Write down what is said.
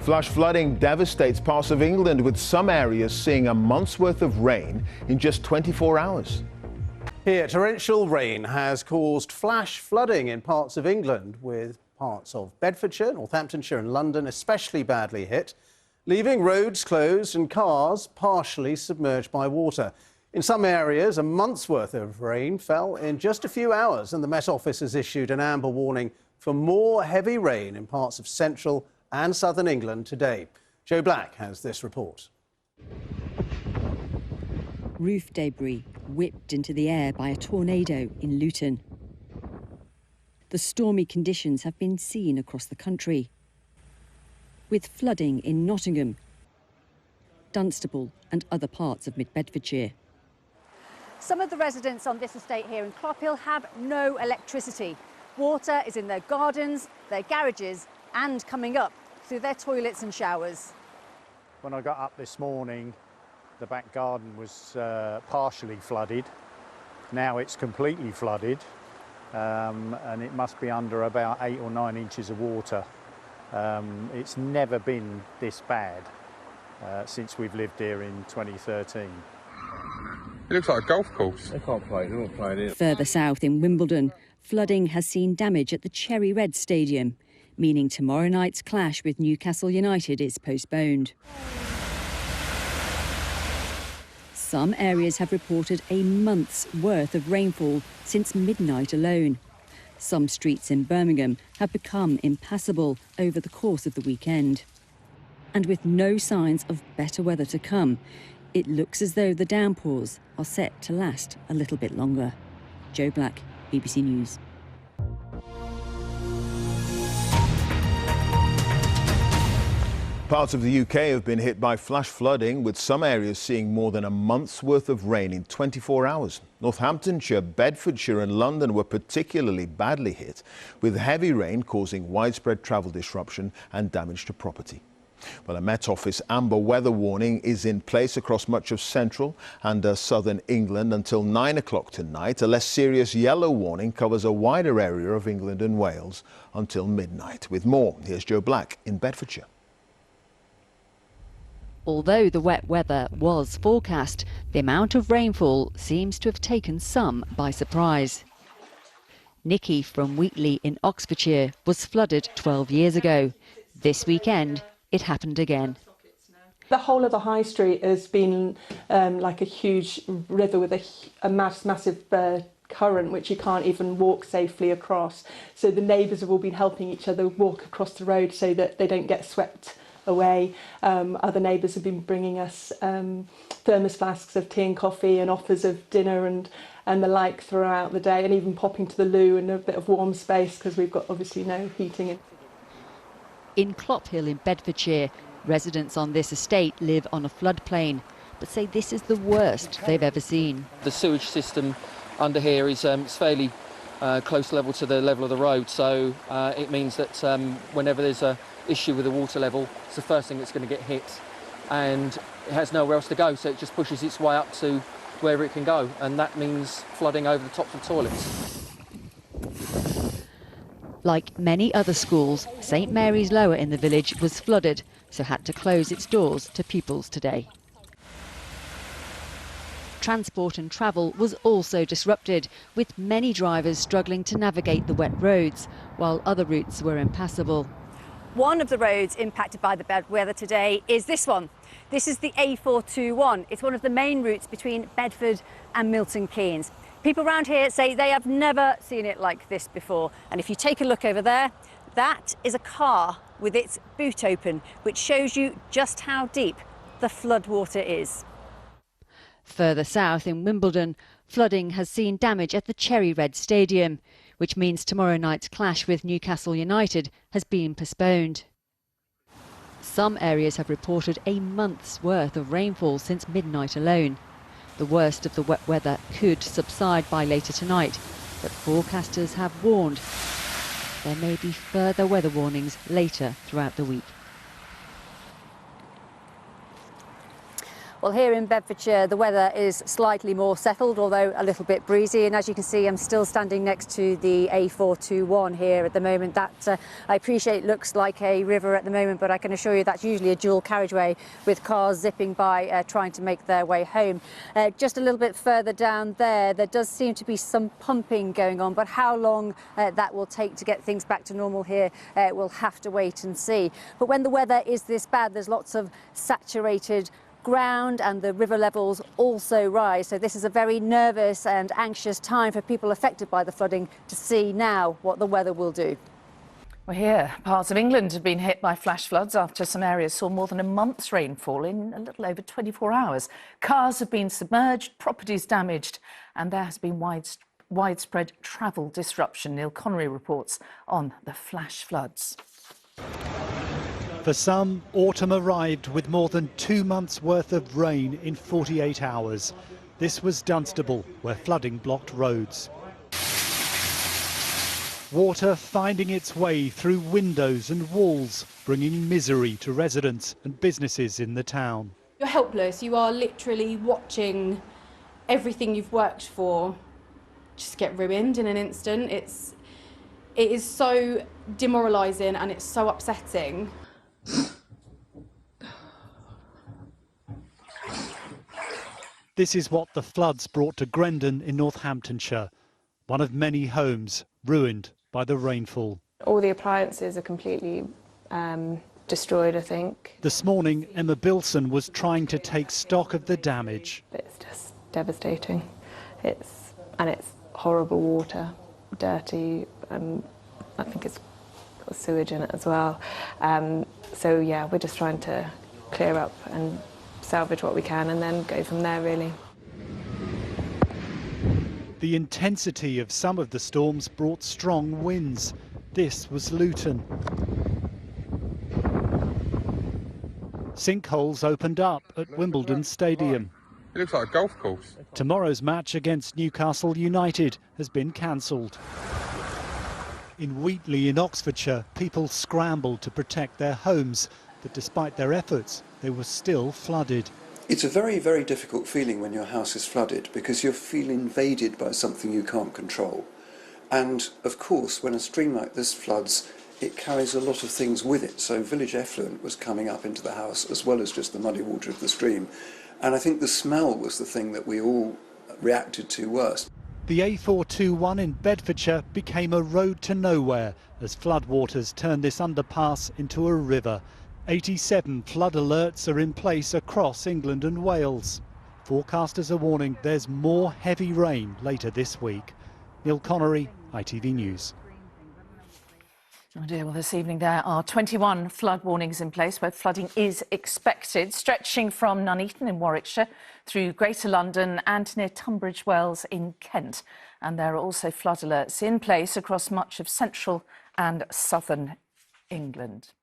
Flash flooding devastates parts of England, with some areas seeing a month's worth of rain in just 24 hours. Here, torrential rain has caused flash flooding in parts of England, with parts of Bedfordshire, Northamptonshire and London especially badly hit, leaving roads closed and cars partially submerged by water. In some areas, a month's worth of rain fell in just a few hours, and the Met Office has issued an amber warning for more heavy rain in parts of central and southern England today. Joe Black has this report. Roof debris whipped into the air by a tornado in Luton. The stormy conditions have been seen across the country, with flooding in Nottingham, Dunstable and other parts of mid-Bedfordshire. Some of the residents on this estate here in Clophill have no electricity. Water is in their gardens, their garages and coming up through their toilets and showers. When I got up this morning, the back garden was partially flooded. Now it's completely flooded, and it must be under about 8 or 9 inches of water. It's never been this bad since we've lived here in 2013. It looks like a golf course. They can't play, they're not playing it. Further south in Wimbledon, flooding has seen damage at the Cherry Red Stadium, meaning tomorrow night's clash with Newcastle United is postponed. Some areas have reported a month's worth of rainfall since midnight alone. Some streets in Birmingham have become impassable over the course of the weekend. And with no signs of better weather to come, it looks as though the downpours are set to last a little bit longer. Joe Black, BBC News. Parts of the UK have been hit by flash flooding, with some areas seeing more than a month's worth of rain in 24 hours. Northamptonshire, Bedfordshire and London were particularly badly hit, with heavy rain causing widespread travel disruption and damage to property. Well, a Met Office amber weather warning is in place across much of central and southern England until 9 o'clock tonight. A less serious yellow warning covers a wider area of England and Wales until midnight. With more, here's Joe Black in Bedfordshire. Although the wet weather was forecast, the amount of rainfall seems to have taken some by surprise. Nikki from Wheatley in Oxfordshire was flooded 12 years ago. This weekend, it happened again. The whole of the high street has been like a huge river with a massive current which you can't even walk safely across. So the neighbours have all been helping each other walk across the road so that they don't get swept away. Other neighbours have been bringing us thermos flasks of tea and coffee and offers of dinner and the like throughout the day, and even popping to the loo and a bit of warm space because we've got obviously no heating. In Clophill in Bedfordshire, residents on this estate live on a floodplain, but say this is the worst they've ever seen. The sewage system under here is fairly close level to the level of the road, so it means that whenever there's a issue with the water level, it's the first thing that's going to get hit, and it has nowhere else to go, so it just pushes its way up to wherever it can go, and that means flooding over the tops of toilets. Like many other schools, St Mary's Lower in the village was flooded, so had to close its doors to pupils today. Transport and travel was also disrupted, with many drivers struggling to navigate the wet roads, while other routes were impassable. One of the roads impacted by the bad weather today is this one. This is the A421. It's one of the main routes between Bedford and Milton Keynes. People around here say they have never seen it like this before. And if you take a look over there, that is a car with its boot open, which shows you just how deep the floodwater is. Further south in Wimbledon, flooding has seen damage at the Cherry Red Stadium, which means tomorrow night's clash with Newcastle United has been postponed. Some areas have reported a month's worth of rainfall since midnight alone. The worst of the wet weather could subside by later tonight, but forecasters have warned there may be further weather warnings later throughout the week. Well, here in Bedfordshire, the weather is slightly more settled, although a little bit breezy. And as you can see, I'm still standing next to the A421 here at the moment. That I appreciate looks like a river at the moment, but I can assure you that's usually a dual carriageway with cars zipping by trying to make their way home. Just a little bit further down there does seem to be some pumping going on, but how long that will take to get things back to normal here, we'll have to wait and see. But when the weather is this bad, there's lots of saturated ground and the river levels also rise. So this is a very nervous and anxious time for people affected by the flooding to see now what the weather will do. Well, here, parts of England have been hit by flash floods after some areas saw more than a month's rainfall in a little over 24 hours. Cars have been submerged, properties damaged, and there has been widespread travel disruption. Neil Connery reports on the flash floods. For some, autumn arrived with more than 2 months' worth of rain in 48 hours. This was Dunstable, where flooding blocked roads. Water finding its way through windows and walls, bringing misery to residents and businesses in the town. You're helpless. You are literally watching everything you've worked for just get ruined in an instant. It is so demoralising and it's so upsetting. This is what the floods brought to Grendon in Northamptonshire, one of many homes ruined by the rainfall. All the appliances are completely destroyed, I think. This morning, Emma Bilson was trying to take stock of the damage. It's just devastating. It's horrible water, dirty, and I think it's got sewage in it as well. So yeah, we're just trying to clear up and salvage what we can and then go from there, really. The intensity of some of the storms brought strong winds. This was Luton. Sinkholes opened up at Wimbledon Stadium. It looks like a golf course. Tomorrow's match against Newcastle United has been cancelled. In Wheatley in Oxfordshire, people scrambled to protect their homes, but despite their efforts, they were still flooded. It's a very, very difficult feeling when your house is flooded because you feel invaded by something you can't control. And of course, when a stream like this floods, it carries a lot of things with it. So village effluent was coming up into the house as well as just the muddy water of the stream. And I think the smell was the thing that we all reacted to worst. The A421 in Bedfordshire became a road to nowhere as floodwaters turned this underpass into a river. 87 flood alerts are in place across England and Wales. Forecasters are warning there's more heavy rain later this week. Neil Connery, ITV News. Oh dear, well, this evening there are 21 flood warnings in place where flooding is expected, stretching from Nuneaton in Warwickshire through Greater London and near Tunbridge Wells in Kent. And there are also flood alerts in place across much of central and southern England.